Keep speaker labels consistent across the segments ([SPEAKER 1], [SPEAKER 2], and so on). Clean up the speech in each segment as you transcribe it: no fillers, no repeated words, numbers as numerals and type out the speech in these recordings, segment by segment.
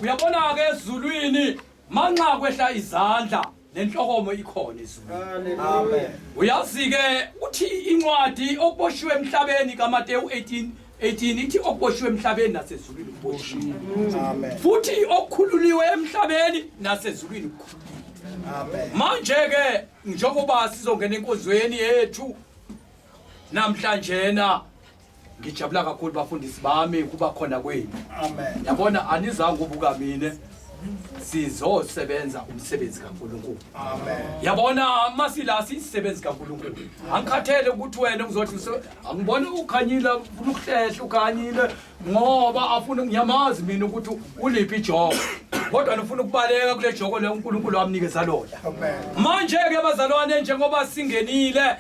[SPEAKER 1] uyabona ke ezulwini manxa kwehla izandla lenhlokomo ikhona ezulwini.
[SPEAKER 2] Amen.
[SPEAKER 1] Uyazi ke uthi incwadi okuboshiwe emhlabeni kaMateyu 18 ithi okuboshiwe emhlabeni nasezulwini kuboshiwe.
[SPEAKER 2] Amen.
[SPEAKER 1] Futhi okukhululiwe emhlabeni nasezulwini kukhululiwe.
[SPEAKER 2] Amen.
[SPEAKER 1] Manje ke njengoba sizongena enkonzweni yethu namhlanje ngijabula kakhulu bafundisi bami kuba khona kwenu.
[SPEAKER 2] Amen.
[SPEAKER 1] Yabona anizange ubuka mina sizosebenza umsebenzi kaNkulunkulu.
[SPEAKER 2] Amen.
[SPEAKER 1] Yabona masila sisebenza kaNkulunkulu. Angikhathele ukuthi wena uzothi angibona ukhanyila ufuna ukuhlehla ukhanyile ngoba afuna ngiyamazi mina ukuthi uliphi ijoko. Kodwa nifuna ukubaleka kule joko le uNkulunkulu wamnikeza lona.
[SPEAKER 2] Amen.
[SPEAKER 1] Manje ke bazalwane njengoba singenile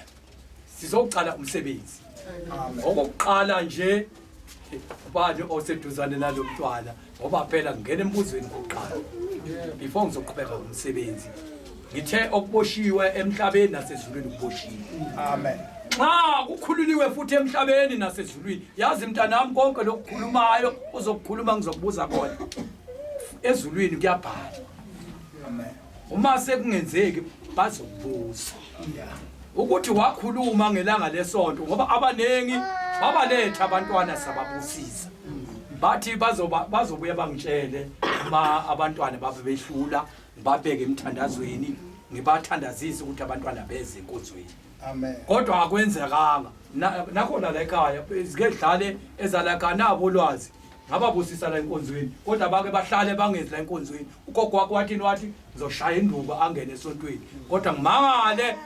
[SPEAKER 1] sizoqala umsebenzi.
[SPEAKER 2] Amen.
[SPEAKER 1] Okokuqala nje ubani oseduzane nalo mntwana ngoba phela ngene embuzweni oqala before ngizoqhubeka umsebenzi ngithe okuboshiwe emhlabeni nasezulwini kuboshiwe.
[SPEAKER 2] Amen.
[SPEAKER 1] Xa kukhululiwe futhi emhlabeni nasezulwini yazi mntanami konke lokukhulumayo uzokukhuluma ngizokubuza khona ezulwini kuyabhala.
[SPEAKER 2] Amen.
[SPEAKER 1] Uma sekungenzeki bazokubuza ukuthi wakhuluma ngelanga lesonto ngoba abanengi babaletha abantwana sababusisa bathi bazobuya bangitshele uma abantwana babe behlula ngibabheke emthandazweni ngibathandazise ukuthi abantwana beze enkonzweni.
[SPEAKER 2] Amen.
[SPEAKER 1] Kodwa akwenzekanga nakhona la ekhaya zike dlale ezalaka nabo ulwazi ngababusisa la enkonzweni kodwa bake bahlale bangezi la enkonzweni ugogo wakhe wathi ngizoshaya induba angene esontweni kodwa ngimangale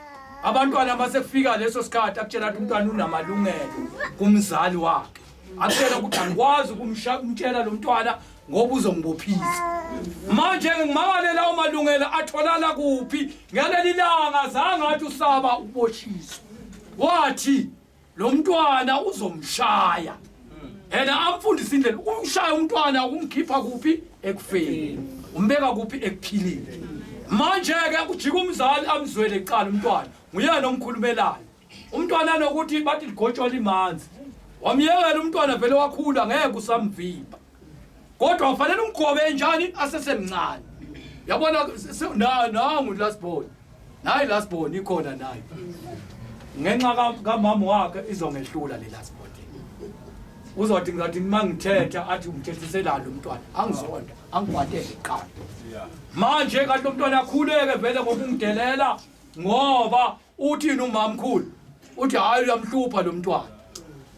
[SPEAKER 1] abantwana basekufika leso sikhathi akutshela ukuthi umntwana unamalungelo kumzali wakhe akutshela ukuthi angikwazi ukumtshela lo mntwana ngoba uzongibophisa. Manje ngimangale lawo malungelo atholala kuphi ngaleli langa zange athi usaba uboshiso wathi lo mntwana uzomshaya yena amfundisa indlela umshaya umntwana ukumkhipha kuphi ekufeni umbeka kuphi ekuphilile. Manje ke kujika umzali amzwele eqala umntwana nguyena omkhulumelayo umntwana nokuthi bathi ligotshola imanzi wamyekela umntwana vele wakhula ngeke usamvimba kodwa ufanele umgobe njani asesemncane. Yabona nangu last born nayi last born ikhona nayi ngenxa kamama wakhe izongehlula le last born uzothi ngathi mangithetha athi umthethiselalo umntwana angizonda angikwatele eqala. Manje kanti lo mntwana akhuleke vele ngokungidelela ngoba uthini umamkhulu uthi hayi uyamhlupha lo mntwana.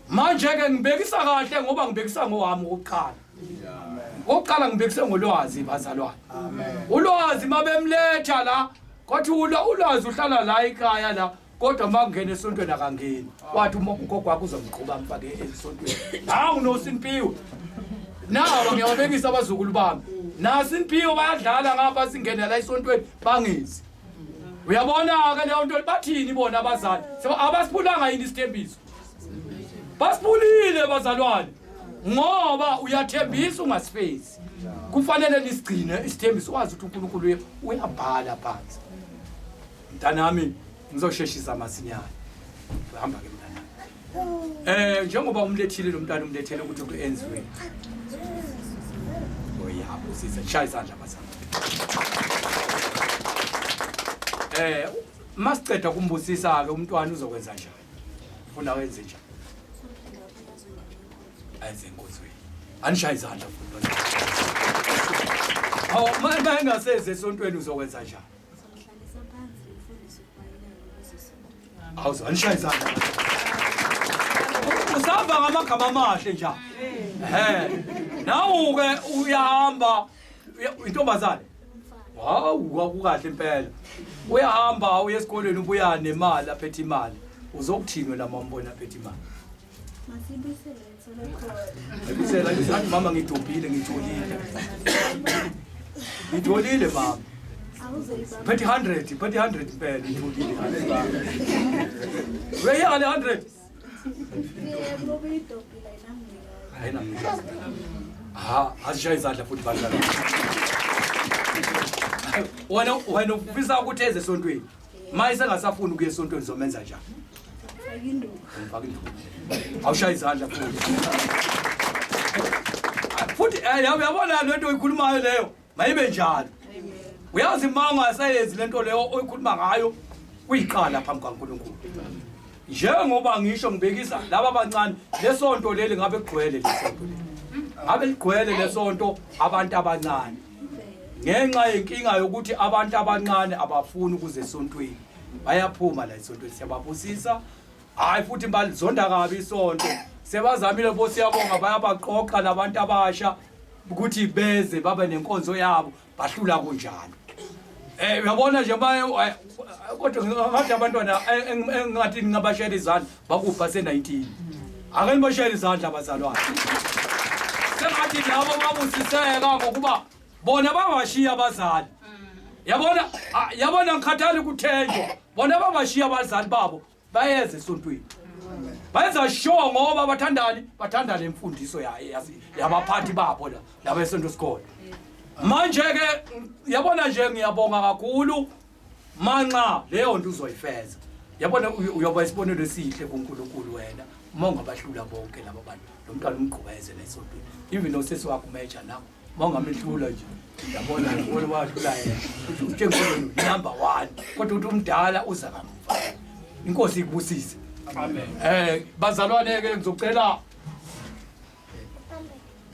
[SPEAKER 1] Manje ke ngibekisa kahle ngoba ngibekisa ngowami oqala. Oqala ngibekise ngolwazi bazalwane.
[SPEAKER 2] Amen.
[SPEAKER 1] Ulwazi mabemletha la kodwa ulwazi uhlala la ekhaya la kodwa makungena esontweni akangeni wathi ugogo wakhe uzomqhuba amfake esontweni. Hawu noSinpiwe nawo ngiyabekisa abazukulu bami naSinpiwe bayadlala ngapha singena la esontweni bangezi. Uyabona ke leyo nto bathini bona abazali abasiphulanga yini isithembiso basiphulile bazalwane ngoba uyathembisa ungasifezi kufanele lisigcine isithembiso wazi ukuthi uNkulunkulu uyabhala phansi. Mntanami ngizosheshisa masinyane hamba ke mntanami njengoba umlethile lo mntwana umlethele ukuthi kuenziwe oyabo sisa shaya izandla bazalwane. Masiceda kumbusisa ke umntwana uzokwenza njani ufuna wenze njani ayenze enkonzweni anishaya izandla futhi. Hawu manje engaseze esontweni uzokwenza njani awuzanishaya izandla usahamba ngamagama amahle njalo nawu ke uyahamba intombazane hawu wakukahle impela uyahamba uye esikoleni ubuya nemali aphethe imali uzokuthini wena mambona aphethe imali masibisele ngisathi mama ngidobhile ngitholile mama phethe 100 impela ngitholile weyale 100 ayina asishaya izandla futhi bazalwane. Wena ufisa ukuthi eze esontweni maye sengasafuni ukuya esontweni zomenza njani awushaya izandla futhi futhi yabona lento oyikhulumayo leyo mayibe njalo uyazi manga asayenzi lento leyo oyikhuluma ngayo kuyiqala phambi kaNkulunkulu njengoba ngisho ngibekisa laba abancane lesonto leli ngabe kugcwele lesonto leli ngabe ligcwele lesonto abantu abancane ngenxa yenkinga yokuthi abantu abancane abafuni ukuze esontweni bayaphuma la esontweni siyababusisa hayi futhi balizonda kabi isonto sebazamile bo siyabonga bayabaqoqa labantu abasha ukuthi beze babe nenkonzo yabo bahlula kunjalo uyabona nje baye kodwa ngathi abantwana engathi ngabashayela izandla bakupha se19 ake ngibashayela izandla abazalwane sengathi labo babusiseka ngokuba bona babashiya abazali yabona ngikhathali kuthenjwa bona babashiya abazali babo bayeze esontweni bayenza sure ngoba bathanda le mfundiso yabaphathi babo la laba esonto sikhona manje ke yabona nje ngiyabonga kakhulu manxa leyo nto uzoyifeza yabona uyoba isibonelo esihle kuNkulunkulu wena uma ungabahlula bonke laba bantu lo mntwana umgqubeze lesontweni even nosesi wakho umeja nawo uma ungamehlula nje yabona wahlula yena uthi ngikho number 1 kodwa uthi umdala uza kamva inkosi ikubusise amen bazalwane ke ngizocela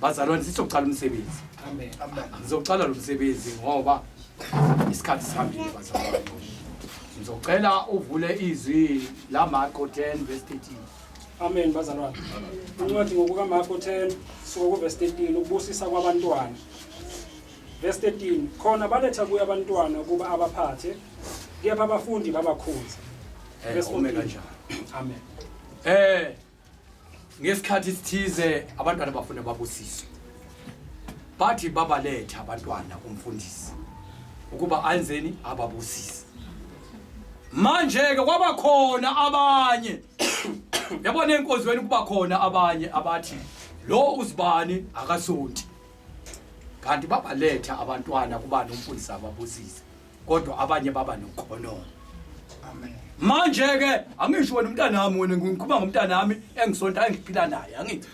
[SPEAKER 1] bazalwane sizoqala umsebenzi amen ngizocala lo msebenzi ngoba isikhathi sihambile bazalwane ngizocela uvule izwi la Marko 10 verse 13
[SPEAKER 3] amen bazalwane incwadi ngokuka Marko 10 suka ku verse 13 ukubusisa kwabantwana verse 13 khona baletha kuye abantwana kuba abaphathe kepha abafundi babakhuza verse 14 amen ngesikhathi sithize abantwana bafuna babusiswe bathi babaletha abantwana kumfundisi ukuba anzeni ababusise manje ke kwaba khona abanye yabona enkonzweni kuba khona abanye abathi lo uzibani akasonti kanti babaletha abantwana kuba nomfundisi ababusise kodwa abanye baba nokhonona amen manje ke angisho wena umntana wami wena ngikhuluma ngomntana wami engisonta engiphila naye angithi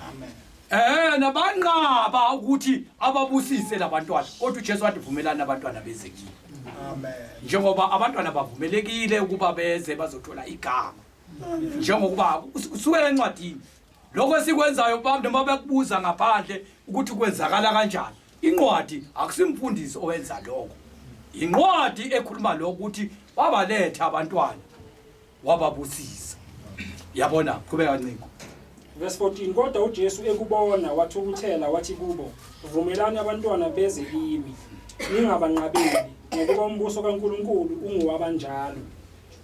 [SPEAKER 3] amen nabanqaba ukuthi ababusise labantwana kodwa uJesu wathi vumelana nabantwana beze kimi amen njengoba abantwana bavumelekile ukuba beze bazothola igama njengokuba usuke encwadini lokho sikwenzayo abantu noma bekubuza ngaphandle ukuthi kwenzakala kanjani incwadi akusimfundisi owenza lokho incwadi ekhuluma lokho ukuthi wabaletha abantwana wababusisa yabona qhubeka nciko verse 14 kodwa uJesu ekubona wathukuthela wathi kubo vumelani abantwana beze kimi ningabanqabeli ngokuba umbuso kaNkulunkulu ungowabanjalo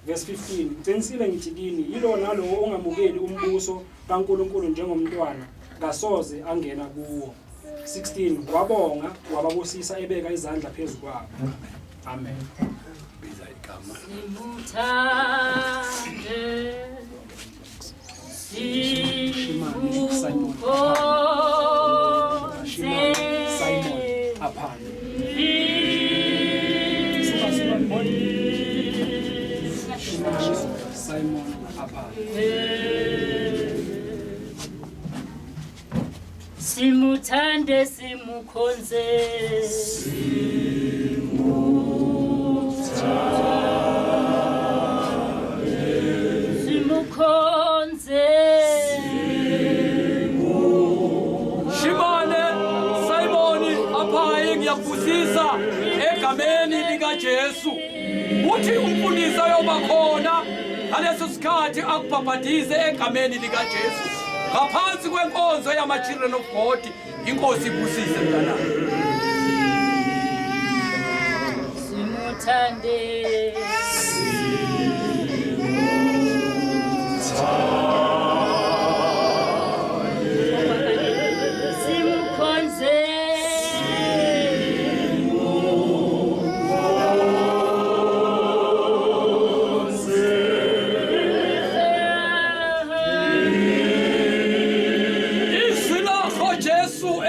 [SPEAKER 3] verse 15 uqinisile ngithi kini yilo nalowo ongamukeli umbuso kaNkulunkulu njengomntwana kasoze angena kuwo 16 wabonga wababusisa ebeka izandla phezulu kwabo amen
[SPEAKER 1] biza igama
[SPEAKER 3] Simon apana Simon apana
[SPEAKER 4] simuthande simukhonze simukhonze
[SPEAKER 1] Shimane Simon aphaye ngiyakubusisa egameni lika Jesu uthi umfundisi yoba khona ngaleso sikhathi akubhabhatize egameni lika Jesu ngaphansi kwenkonzo yama children of God inkosi ibusise mntana
[SPEAKER 4] simuthande simukhonze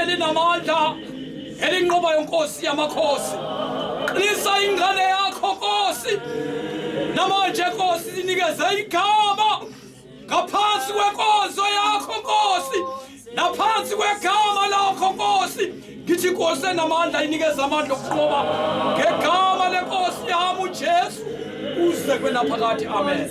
[SPEAKER 1] elinamandla elinqoba yonkosi yamakhosi qinisa ingane yakho Nkosi namanje Nkosi sinikeze igama ngaphansi kwenkonzo yakho Nkosi naphansi kwegama lakho Nkosi uThixo osenamandla inikeza amandla okuqoba ngegama lenkosi yami uJesu uze kwenaphakade amen.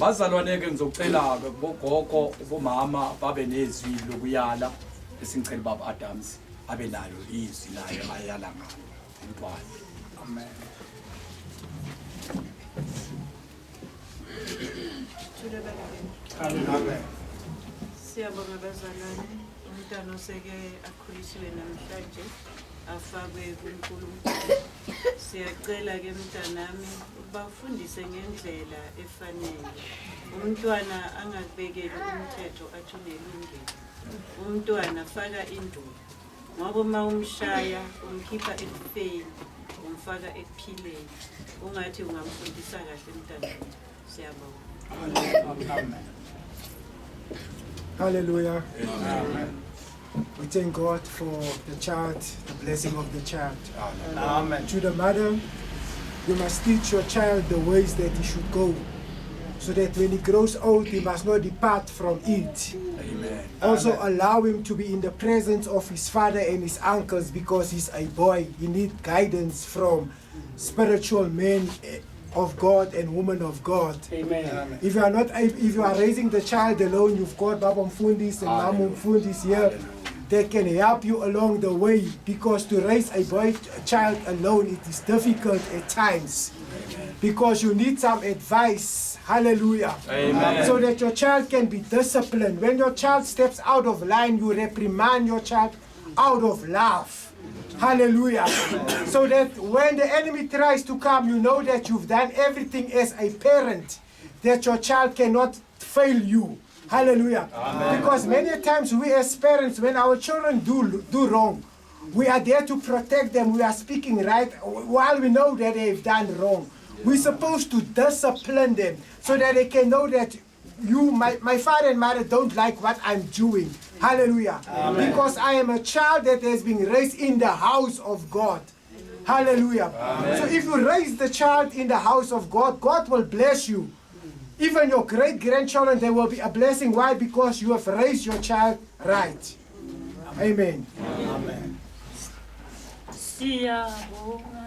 [SPEAKER 1] Bazalwane-ke ngizocela-ke bogogo bomama babe nezwi lokuyala esingicela baba Adams abe nayo izwi naye ayala ngalo umntwana.
[SPEAKER 2] Amen. Amen.
[SPEAKER 5] Siyabonga bazalwane, umntwana oseke akhulisiwe namhlanje afakwe kuNkulunkulu. Siyacela-ke mntanami ubafundise ngendlela efanele. Umntwana angakubekeli umthetho athi unelungelo. Umntwana faka induku. Ngoba uma umshaya umkhipha ekufeni, umfaka ekuphileni. Ungathi ungamfundisa kahle mntanami. Siyabonga.
[SPEAKER 2] Amen.
[SPEAKER 6] Hallelujah.
[SPEAKER 2] Amen.
[SPEAKER 6] We thank God for the child, the blessing of the child.
[SPEAKER 2] Amen.
[SPEAKER 6] To the mother, you must teach your child the ways that he should go, so that when he grows old, he must not depart from it.
[SPEAKER 1] Amen.
[SPEAKER 6] Also allow him to be in the presence of his father and his uncles, because he's a boy. He needs guidance from spiritual men of God and women of God.
[SPEAKER 3] Amen.
[SPEAKER 6] If you are raising the child alone, you've got Baba Mfundis and Mama Mfundis here. They can help you along the way, because to raise a child alone, it is difficult at times. Because you need some advice. Hallelujah.
[SPEAKER 1] Amen.
[SPEAKER 6] So that your child can be disciplined. When your child steps out of line, you reprimand your child out of love. Hallelujah. So that when the enemy tries to come, you know that you've done everything as a parent, that your child cannot fail you. Hallelujah. Amen. Because many times we as parents, when our children do wrong, we are there to protect them. We are speaking right while we know that they've done wrong. We're supposed to discipline them so that they can know that my father and mother don't like what I'm doing. Hallelujah. Amen. Because I am a child that has been raised in the house of God. Hallelujah. Amen. So if you raise the child in the house of God, God will bless you. Even your great-grandchildren, they will be a blessing. Why? Because you have raised your child right. Amen.
[SPEAKER 2] Amen.
[SPEAKER 4] Siyabonga.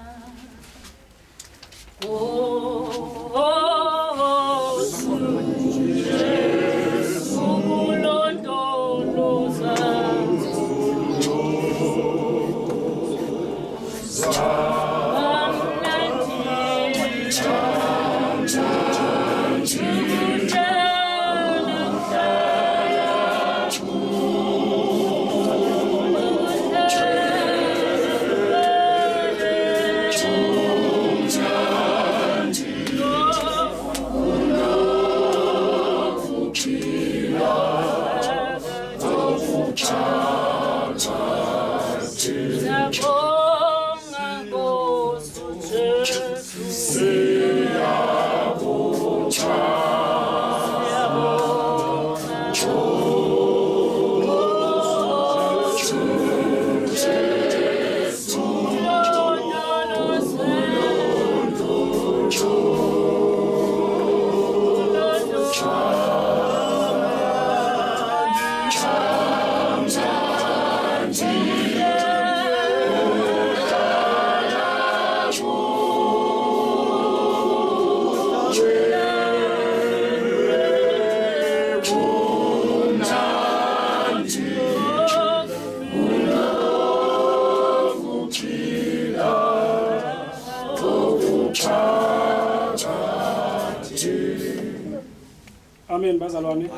[SPEAKER 3] Amen bazalwane.